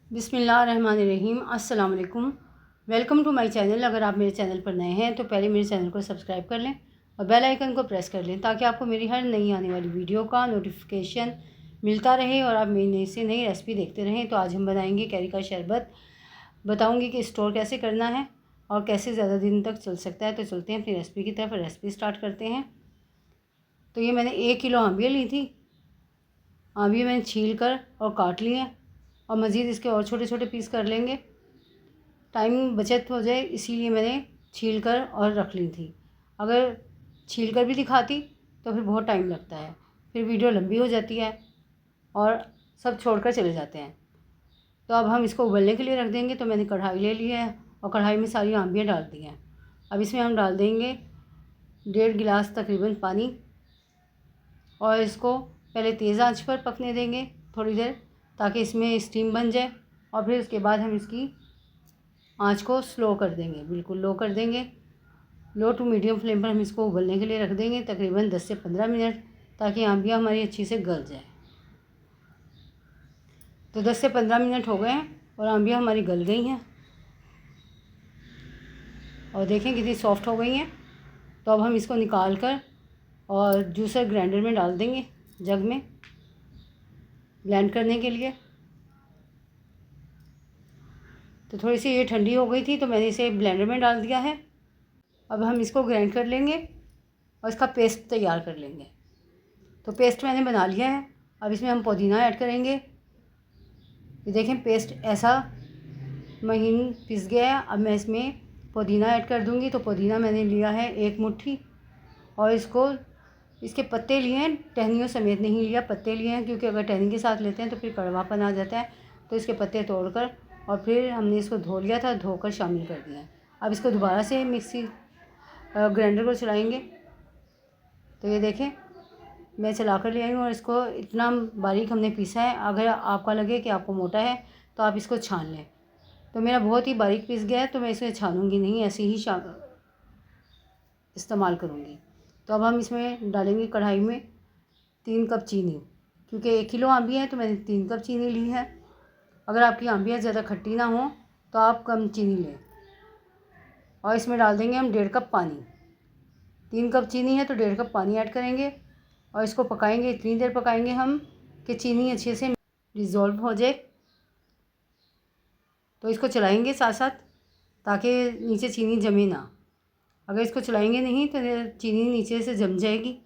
बिस्मिल्लाहिर्रहमानिर्रहीम। अस्सलाम वालेकुम। Welcome to my channel. अगर आप मेरे चैनल पर नए हैं तो पहले मेरे चैनल को सब्सक्राइब कर लें और बेल आइकन को प्रेस कर लें ताकि आपको मेरी हर नई आने वाली वीडियो का नोटिफिकेशन मिलता रहे और आप मेरी नई से नई रेसिपी देखते रहें। तो आज हम बनाएंगे कैरी का शरबत। बताऊँगी कि स्टोर कैसे करना है और कैसे ज़्यादा दिन तक चल सकता है। तो चलते हैं अपनी रेसिपी की तरफ। रेसिपी स्टार्ट करते हैं। तो ये मैंने 1 किलो आंबियाँ ली थी। आंबियाँ मैंने छील कर और काट लिए और मज़ीद इसके और छोटे छोटे पीस कर लेंगे। टाइम बचत हो जाए इसीलिए मैंने छील कर और रख ली थी। अगर छील कर भी दिखाती तो फिर बहुत टाइम लगता है, फिर वीडियो लंबी हो जाती है और सब छोड़कर चले जाते हैं। तो अब हम इसको उबलने के लिए रख देंगे। तो मैंने कढ़ाई ले ली है और कढ़ाई में सारी आंबियाँ डाल दी हैं। अब इसमें हम डाल देंगे 1.5 गिलास तकरीबन पानी और इसको पहले तेज़ आंच पर पकने देंगे थोड़ी देर ताकि इसमें स्टीम बन जाए और फिर उसके बाद हम इसकी आंच को स्लो कर देंगे, बिल्कुल लो कर देंगे। लो टू मीडियम फ्लेम पर हम इसको उबलने के लिए रख देंगे तकरीबन 10 से 15 मिनट ताकि आंबियाँ हमारी अच्छी से गल जाए। तो 10 से 15 मिनट हो गए हैं और आंबियाँ हमारी गल गई हैं और देखें कितनी सॉफ्ट हो गई हैं। तो अब हम इसको निकाल कर और जूसर ग्राइंडर में डाल देंगे, जग में ब्लेंड करने के लिए। तो थोड़ी सी ये ठंडी हो गई थी तो मैंने इसे ब्लेंडर में डाल दिया है। अब हम इसको ग्राइंड कर लेंगे और इसका पेस्ट तैयार कर लेंगे। तो पेस्ट मैंने बना लिया है। अब इसमें हम पुदीना ऐड करेंगे। ये देखें पेस्ट ऐसा महीन पिस गया है। अब मैं इसमें पुदीना ऐड कर दूंगी। तो पुदीना मैंने लिया है 1 मुट्ठी और इसके पत्ते लिए हैं, टहनियों समेत नहीं लिया, पत्ते लिए हैं क्योंकि अगर टहनी के साथ लेते हैं तो फिर कड़वापन आ जाता है। तो इसके पत्ते तोड़कर और फिर हमने इसको धो लिया था, धोकर शामिल कर दिया है। अब इसको दोबारा से मिक्सी ग्राइंडर को चलाएंगे। तो ये देखें मैं चला कर ले आई हूँ और इसको इतना बारीक हमने पीसा है। अगर आपका लगे कि आपको मोटा है तो आप इसको छान लें। तो मेरा बहुत ही बारीक पीस गया है तो मैं इसे छानूंगी नहीं, ऐसे ही इस्तेमाल करूँगी। तो अब हम इसमें डालेंगे कढ़ाई में 3 कप चीनी, क्योंकि 1 किलो आंबियाँ हैं तो मैंने 3 कप चीनी ली है। अगर आपकी आंबियाँ ज़्यादा खट्टी ना हो तो आप कम चीनी लें। और इसमें डाल देंगे हम 1.5 कप पानी। 3 कप चीनी है तो 1.5 कप पानी ऐड करेंगे और इसको पकाएंगे। इतनी देर पकाएंगे हम कि चीनी अच्छे से डिज़ोल्व हो जाए। तो इसको चलाएंगे साथ साथ ताकि नीचे चीनी जमे ना। अगर इसको चलाएंगे नहीं तो चीनी नीचे से जम जाएगी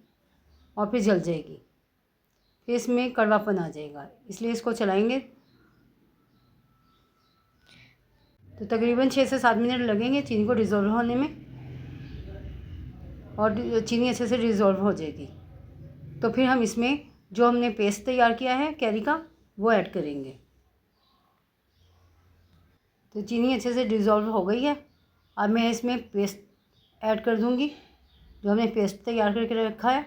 और फिर जल जाएगी, फिर इसमें कड़वापन आ जाएगा। इसलिए इसको चलाएंगे। तो तकरीबन 6 से 7 मिनट लगेंगे चीनी को डिज़ोल्व होने में और चीनी अच्छे से डिज़ोल्व हो जाएगी। तो फिर हम इसमें जो हमने पेस्ट तैयार किया है कैरी का वो ऐड करेंगे। तो चीनी अच्छे से डिज़ोल्व हो गई है। अब मैं इसमें पेस्ट ऐड कर दूंगी जो हमने पेस्ट तैयार करके रखा है।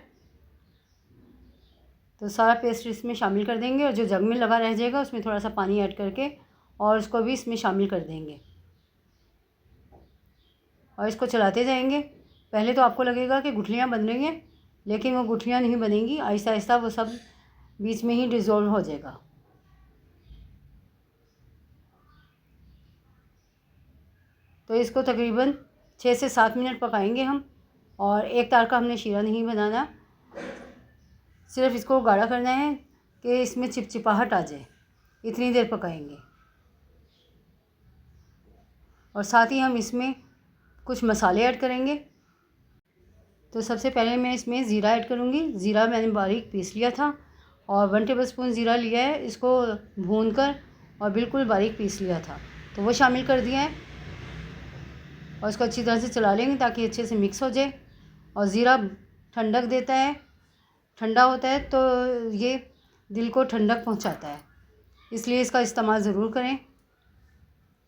तो सारा पेस्ट इसमें शामिल कर देंगे और जो जग में लगा रह जाएगा उसमें थोड़ा सा पानी ऐड करके और उसको भी इसमें शामिल कर देंगे और इसको चलाते जाएंगे। पहले तो आपको लगेगा कि गुठलियाँ बन रही हैं, लेकिन वो गुठलियाँ नहीं बनेंगी, आहिस्ता आहिस्ता वो सब बीच में ही डिज़ोल्व हो जाएगा। तो इसको तकरीबन 6 से 7 मिनट पकाएंगे हम। और एक तार का हमने शीरा नहीं बनाना, सिर्फ इसको गाढ़ा करना है कि इसमें चिपचिपाहट आ जाए, इतनी देर पकाएंगे। और साथ ही हम इसमें कुछ मसाले ऐड करेंगे। तो सबसे पहले मैं इसमें ज़ीरा ऐड करूँगी। ज़ीरा मैंने बारीक पीस लिया था और 1 टेबलस्पून ज़ीरा लिया है, इसको भूनकर और बिल्कुल बारीक पीस लिया था, तो वो शामिल कर दिया है। और इसको अच्छी तरह से चला लेंगे ताकि अच्छे से मिक्स हो जाए। और ज़ीरा ठंडक देता है, ठंडा होता है तो ये दिल को ठंडक पहुंचाता है, इसलिए इसका इस्तेमाल ज़रूर करें,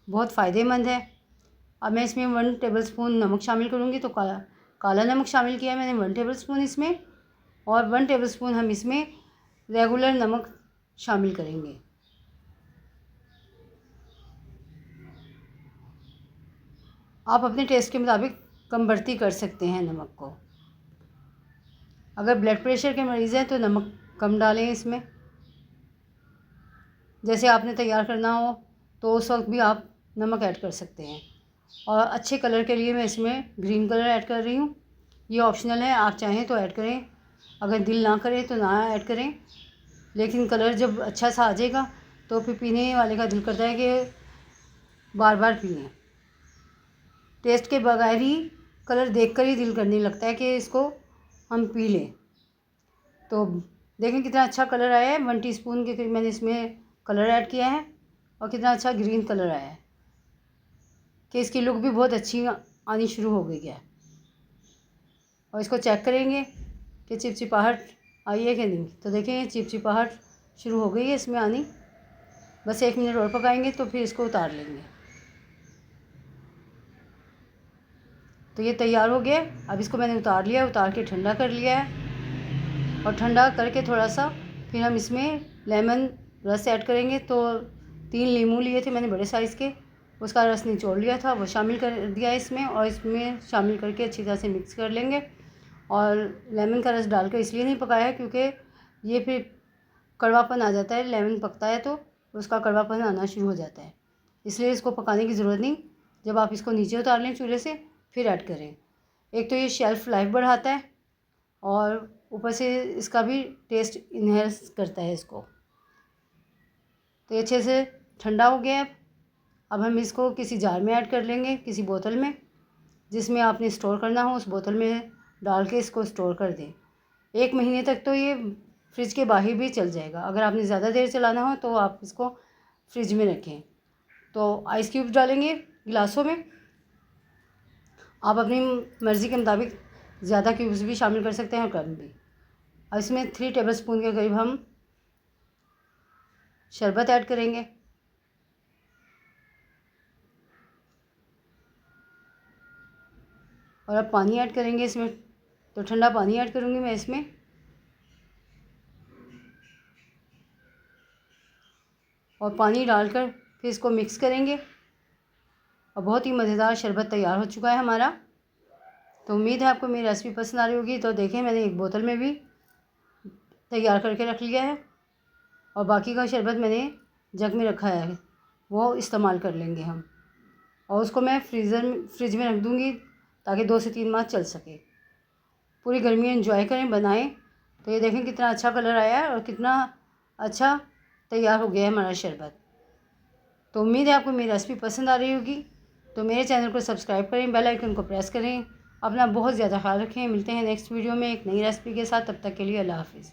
बहुत फ़ायदेमंद है। अब मैं इसमें 1 टेबलस्पून नमक शामिल करूँगी। तो काला नमक शामिल किया मैंने 1 टेबलस्पून इसमें, और 1 टेबलस्पून हम इसमें रेगुलर नमक शामिल करेंगे। आप अपने टेस्ट के मुताबिक कम बढ़ती कर सकते हैं नमक को। अगर ब्लड प्रेशर के मरीज़ हैं तो नमक कम डालें इसमें, जैसे आपने तैयार करना हो तो उस वक्त भी आप नमक ऐड कर सकते हैं। और अच्छे कलर के लिए मैं इसमें ग्रीन कलर ऐड कर रही हूँ। ये ऑप्शनल है, आप चाहें तो ऐड करें, अगर दिल ना करे तो ना ऐड करें। लेकिन कलर जब अच्छा सा आ जाएगा तो फिर पीने वाले का दिल करता है कि बार बार पिएं। टेस्ट के बगैर ही, कलर देखकर ही दिल करने लगता है कि इसको हम पी लें। तो देखें कितना अच्छा कलर आया है। 1 टीस्पून के करीब मैंने इसमें कलर ऐड किया है और कितना अच्छा ग्रीन कलर आया है कि इसकी लुक भी बहुत अच्छी आनी शुरू हो गई है। और इसको चेक करेंगे कि चिपचिपाहट आई है कि नहीं। तो देखें चिपचिपाहट शुरू हो गई है इसमें आनी। बस 1 मिनट और पकाएंगे तो फिर इसको उतार लेंगे। तो ये तैयार हो गया। अब इसको मैंने उतार लिया, उतार के ठंडा कर लिया है। और ठंडा करके थोड़ा सा फिर हम इसमें लेमन रस ऐड करेंगे। तो 3 नींबू लिए थे मैंने बड़े साइज़ के, उसका रस निचोड़ लिया था, वो शामिल कर दिया इसमें। और इसमें शामिल करके अच्छी तरह से मिक्स कर लेंगे। और लेमन का रस डालकर इसलिए नहीं पकाया क्योंकि ये फिर कड़वापन आ जाता है, लेमन पकता है तो उसका कड़वापन आना शुरू हो जाता है, इसलिए इसको पकाने की ज़रूरत नहीं। जब आप इसको नीचे उतार लें चूल्हे से फिर ऐड करें। एक तो ये शेल्फ़ लाइफ बढ़ाता है और ऊपर से इसका भी टेस्ट इन्हेंस करता है इसको। तो ये अच्छे से ठंडा हो गया है। अब हम इसको किसी जार में ऐड कर लेंगे, किसी बोतल में, जिसमें आपने स्टोर करना हो उस बोतल में डाल के इसको स्टोर कर दें। 1 महीने तक तो ये फ्रिज के बाहर भी चल जाएगा। अगर आपने ज़्यादा देर चलाना हो तो आप इसको फ्रिज में रखें। तो आइस क्यूब्स डालेंगे गिलासों में। आप अपनी मर्ज़ी के मुताबिक ज़्यादा क्यूब्स भी शामिल कर सकते हैं और कम भी। अब इसमें 3 टेबलस्पून के करीब हम शरबत ऐड करेंगे। और अब पानी ऐड करेंगे इसमें। तो ठंडा पानी ऐड करूँगी मैं इसमें। और पानी डालकर फिर इसको मिक्स करेंगे। और बहुत ही मज़ेदार शरबत तैयार हो चुका है हमारा। तो उम्मीद है आपको मेरी रेसिपी पसंद आ रही होगी। तो देखें मैंने एक बोतल में भी तैयार करके रख लिया है और बाकी का शरबत मैंने जग में रखा है, वो इस्तेमाल कर लेंगे हम। और उसको मैं फ्रिज में रख दूँगी ताकि 2 से 3 माह चल सके। पूरी गर्मी एंजॉय करें, बनाएं। तो ये देखें कितना अच्छा कलर आया है और कितना अच्छा तैयार हो गया है हमारा शरबत। तो उम्मीद है आपको मेरी रेसिपी पसंद आ रही होगी। तो मेरे चैनल को सब्सक्राइब करें, बेल आइकन को प्रेस करें। अपना बहुत ज़्यादा ख्याल रखें। मिलते हैं नेक्स्ट वीडियो में एक नई रेसिपी के साथ। तब तक के लिए अल्लाह हाफ़िज़।